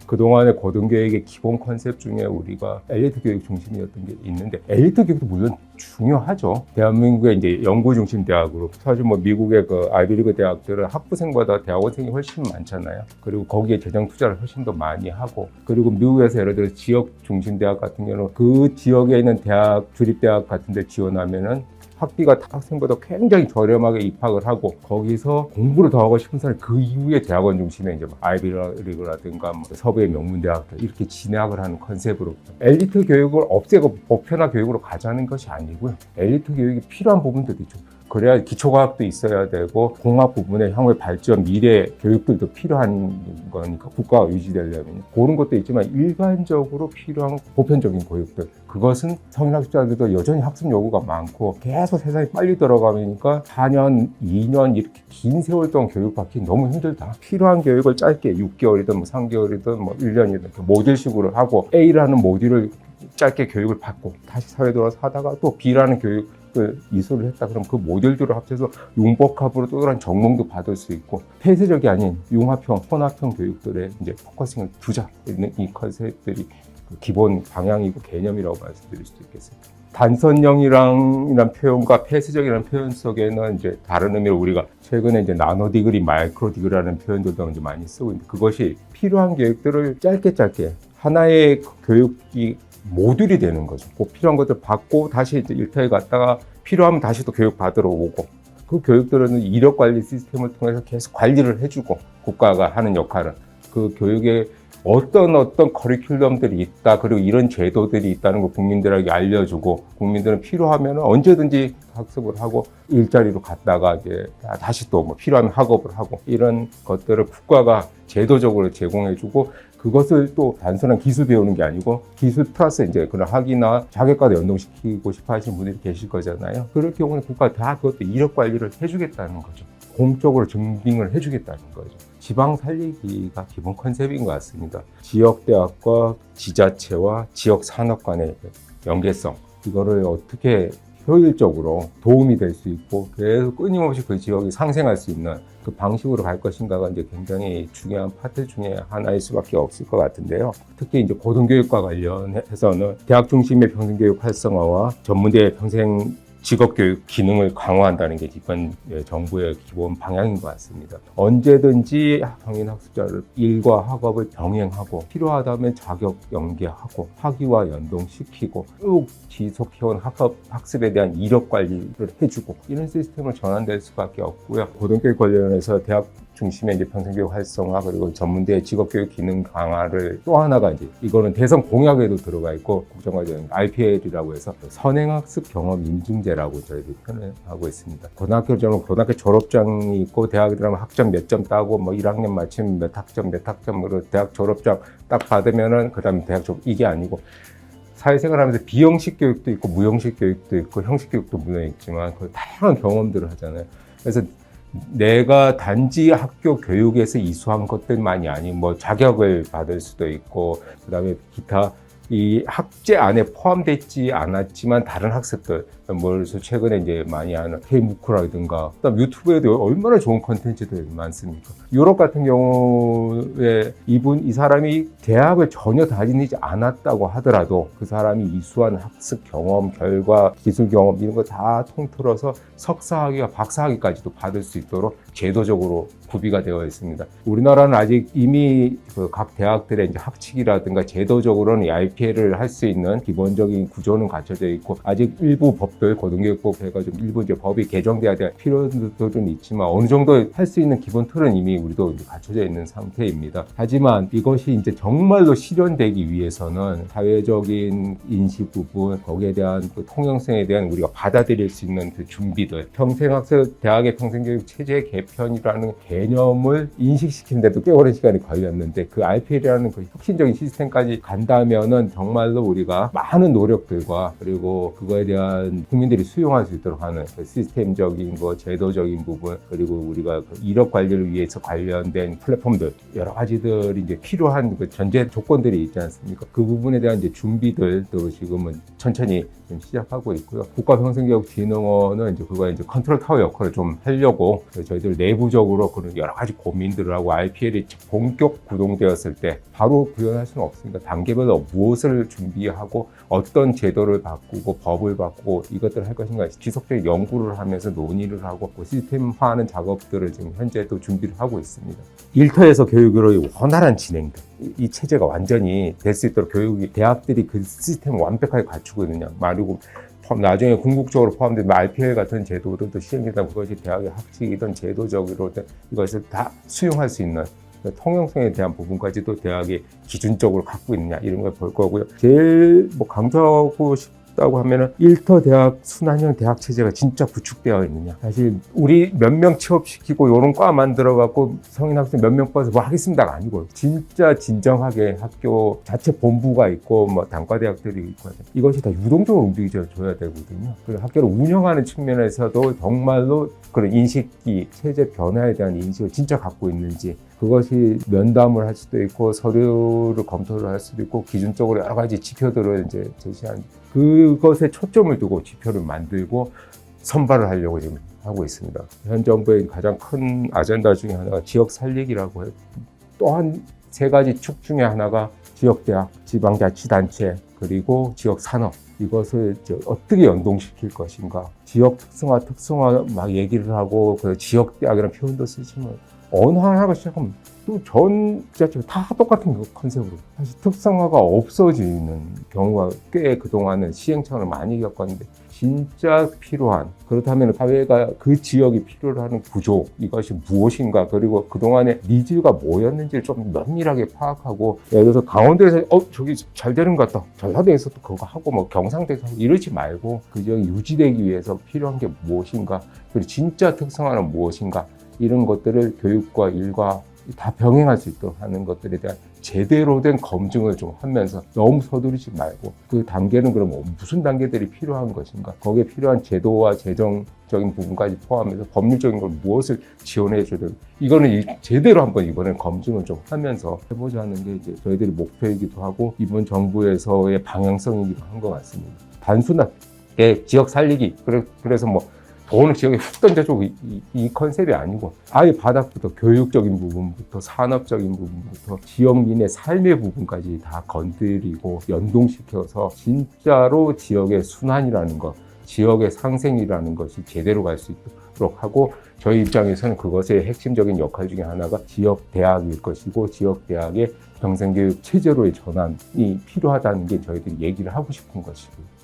그동안의 고등교육의 기본 컨셉 중에 우리가 엘리트 교육 중심이었던 게 있는데, 엘리트 교육도 물론 중요하죠. 대한민국의 이제 연구 중심 대학으로, 사실 뭐 미국의 그 아이비리그 대학들은 학부생보다 대학원생이 훨씬 많잖아요. 그리고 거기에 재정 투자를 훨씬 더 많이 하고, 그리고 미국에서 예를 들어 지역 중심 대학 같은 경우는 그 지역에 있는 대학, 주립대학 같은 데 지원하면은 학비가 학생보다 굉장히 저렴하게 입학을 하고, 거기서 공부를 더 하고 싶은 사람이 그 이후에 대학원 중심에 이제 아이비리그라든가 뭐 서부의 명문대학들 이렇게 진학을 하는 컨셉으로, 엘리트 교육을 없애고 보편화 교육으로 가자는 것이 아니고요. 엘리트 교육이 필요한 부분들도 있죠. 그래야 기초과학도 있어야 되고, 공학 부분의 향후의 발전, 미래 교육들도 필요한 거니까, 국가가 유지되려면 그런 것도 있지만, 일반적으로 필요한 보편적인 교육들, 그것은 성인학습자들도 여전히 학습 요구가 많고 계속 세상이 빨리 들어가니까 4년, 2년 이렇게 긴 세월 동안 교육받기 너무 힘들다. 필요한 교육을 짧게 6개월이든 뭐 3개월이든 뭐 1년이든 모듈식으로 하고, A라는 모듈을 짧게 교육을 받고 다시 사회 들어와서 하다가 또 B라는 교육을 이수를 했다. 그럼 그 모듈들을 합쳐서 융복합으로 또 다른 전공도 받을 수 있고, 폐쇄적이 아닌 융합형, 혼합형 교육들에 이제 포커싱을 두자. 이 컨셉들이 기본 방향이고 개념이라고 말씀드릴 수도 있겠습니다. 단선형이라는 표현과 폐쇄적이라는 표현 속에는 이제 다른 의미로 우리가 최근에 이제 나노 디그리, 마이크로 디그리라는 표현들도 이제 많이 쓰고 있는데, 그것이 필요한 교육들을 짧게 하나의 교육이 모듈이 되는 거죠. 꼭 필요한 것들 받고 다시 이제 일터에 갔다가 필요하면 다시 또 교육 받으러 오고, 그 교육들은 이력 관리 시스템을 통해서 계속 관리를 해주고, 국가가 하는 역할은 그 교육에 어떤 커리큘럼들이 있다, 그리고 이런 제도들이 있다는 거 국민들에게 알려주고, 국민들은 필요하면 언제든지 학습을 하고 일자리로 갔다가 이제 다시 또 뭐 필요하면 학업을 하고, 이런 것들을 국가가 제도적으로 제공해주고, 그것을 또 단순한 기술 배우는 게 아니고 기술 플러스 이제 그런 학위나 자격과도 연동시키고 싶어 하시는 분들이 계실 거잖아요. 그럴 경우는 국가가 다 그것도 이력 관리를 해주겠다는 거죠. 공적으로 증빙을 해주겠다는 거죠. 지방 살리기가 기본 컨셉인 것 같습니다. 지역대학과 지자체와 지역산업 간의 연계성, 이거를 어떻게 효율적으로 도움이 될 수 있고 계속 끊임없이 그 지역이 상생할 수 있는 그 방식으로 갈 것인가가 이제 굉장히 중요한 파트 중에 하나일 수밖에 없을 것 같은데요. 특히 이제 고등교육과 관련해서는 대학 중심의 평생교육 활성화와 전문대 평생 직업교육 기능을 강화한다는 게 이번 정부의 기본 방향인 것 같습니다. 언제든지 성인학습자를 일과 학업을 병행하고, 필요하다면 자격 연계하고 학위와 연동시키고, 쭉 지속해온 학습에 대한 이력 관리를 해주고, 이런 시스템으로 전환될 수밖에 없고요. 고등교육 관련해서 대학 중심의 이제 평생교육 활성화, 그리고 전문대 직업교육 기능 강화를 또 하나가 이제 이거는 대선 공약에도 들어가 있고, 국정과정 RPL이라고 해서 선행학습 경험 인증제라고 저희들이 표현하고 있습니다. 고등학교 졸업장이 있고, 대학에 들어가면 학점 몇 점 따고, 뭐 1학년 마치면 몇 학점으로 대학 졸업장 딱 받으면은 그다음에 대학 졸업, 이게 아니고, 사회생활하면서 비형식 교육도 있고 무형식 교육도 있고 형식 교육도 물론 있지만 그 다양한 경험들을 하잖아요. 그래서 내가 단지 학교 교육에서 이수한 것들만이 아닌 뭐 자격을 받을 수도 있고, 그다음에 기타 이 학제 안에 포함되지 않았지만 다른 학습들, 그래서 최근에 이제 많이 하는 K무크라든가, 그다음 유튜브에도 얼마나 좋은 콘텐츠들이 많습니까? 유럽 같은 경우에 이 사람이 대학을 전혀 다니지 않았다고 하더라도 그 사람이 이수한 학습 경험, 결과, 기술 경험 이런 거 다 통틀어서 석사학위와 박사학위까지도 받을 수 있도록 제도적으로 구비가 되어 있습니다. 우리나라는 아직 이미 각 대학들의 이제 학칙이라든가 제도적으로는 이 IPL을 할 수 있는 기본적인 구조는 갖춰져 있고, 아직 일부 법들, 고등교육법 해가지고 일부 이제 법이 개정돼야 될 필요도 좀 있지만 어느 정도 할 수 있는 기본 틀은 이미 우리도 이제 갖춰져 있는 상태입니다. 하지만 이것이 이제 정말로 실현되기 위해서는 사회적인 인식 부분, 거기에 대한 그 통용성에 대한 우리가 받아들일 수 있는 그 준비들, 평생학습 대학의 평생교육 체제 개편이라는 개념을 인식시키는데도 꽤 오랜 시간이 걸렸는데, 그 RPL이라는 그 혁신적인 시스템까지 간다면은 하려면 정말로 우리가 많은 노력들과 그리고 그거에 대한 국민들이 수용할 수 있도록 하는 시스템적인 거, 제도적인 부분, 그리고 우리가 이력 관리를 위해서 관련된 플랫폼들 여러 가지들이 이제 필요한 그 전제 조건들이 있지 않습니까? 그 부분에 대한 이제 준비들도 지금은 천천히 좀 시작하고 있고요. 국가평생교육진흥원은 이제 그거 이제 컨트롤 타워 역할을 좀 하려고 저희들 내부적으로 그런 여러 가지 고민들을 하고 IPL이 본격 구동되었을 때 바로 구현할 수는 없으니까 단계별로 무엇을 준비하고 어떤 제도를 바꾸고 법을 바꾸고 이것들을 할 것인가 지속적인 연구를 하면서 논의를 하고 시스템화하는 작업들을 지금 현재 또 준비를 하고 있습니다. 일터에서 교육으로의 원활한 진행들, 이 체제가 완전히 될 수 있도록 교육이 대학들이 그 시스템을 완벽하게 갖추고 있느냐 말이고 나중에 궁극적으로 포함된 RPL 같은 제도들도 시행되다 그것이 대학의 학칙이든 제도적으로든 이것을 다 수용할 수 있는 통용성에 대한 부분까지도 대학이 기준적으로 갖고 있느냐 이런 걸 볼 거고요. 제일 강조하고 싶다고 하면은 일터 대학 순환형 대학 체제가 진짜 구축되어 있느냐. 사실 우리 몇 명 취업시키고 이런 과 만들어갖고 성인 학생 몇 명 뽑아서 뭐 하겠습니다가 아니고 진짜 진정하게 학교 자체 본부가 있고 뭐 단과대학들이 있고 이것이 다 유동적으로 움직여줘야 되거든요. 그리고 학교를 운영하는 측면에서도 정말로 그런 인식이 체제 변화에 대한 인식을 진짜 갖고 있는지 그것이 면담을 할 수도 있고 서류를 검토를 할 수도 있고 기준적으로 여러 가지 지표들을 이제 제시한 그것에 초점을 두고 지표를 만들고 선발을 하려고 지금 하고 있습니다. 현 정부의 가장 큰 아젠다 중에 하나가 지역 살리기라고 해요. 또한 세 가지 축 중에 하나가 지역대학, 지방자치단체 그리고 지역산업 이것을 어떻게 연동시킬 것인가. 지역 특성화 막 얘기를 하고 그 지역대학이라는 표현도 쓰지만 어느 하나가 시작하면 또 전 지자체가 다 똑같은 그 컨셉으로 사실 특성화가 없어지는 경우가 꽤 그동안은 시행착오를 많이 겪었는데 진짜 필요한 그렇다면 사회가 그 지역이 필요로 하는 구조 이것이 무엇인가 그리고 그동안의 니즈가 뭐였는지를 좀 면밀하게 파악하고 예를 들어서 강원도에서 저기 잘 되는 것 같다 전라도에서도 그거 하고 뭐 경상도에서 하고 이러지 말고 그 지역이 유지되기 위해서 필요한 게 무엇인가 그리고 진짜 특성화는 무엇인가 이런 것들을 교육과 일과 다 병행할 수 있도록 하는 것들에 대한 제대로 된 검증을 좀 하면서 너무 서두르지 말고 그 단계는 그럼 무슨 단계들이 필요한 것인가 거기에 필요한 제도와 재정적인 부분까지 포함해서 법률적인 걸 무엇을 지원해 줘야 되고 이거는 제대로 한번 이번에 검증을 좀 하면서 해보자 하는 게 이제 저희들이 목표이기도 하고 이번 정부에서의 방향성이기도 한 것 같습니다. 단순하게 지역 살리기 그래서 뭐 돈을 지역에 훅 던져주고 이 컨셉이 아니고 아예 바닥부터 교육적인 부분부터 산업적인 부분부터 지역민의 삶의 부분까지 다 건드리고 연동시켜서 진짜로 지역의 순환이라는 것, 지역의 상생이라는 것이 제대로 갈 수 있도록 하고 저희 입장에서는 그것의 핵심적인 역할 중에 하나가 지역 대학일 것이고 지역 대학의 평생교육 체제로의 전환이 필요하다는 게 저희들이 얘기를 하고 싶은 것이고요.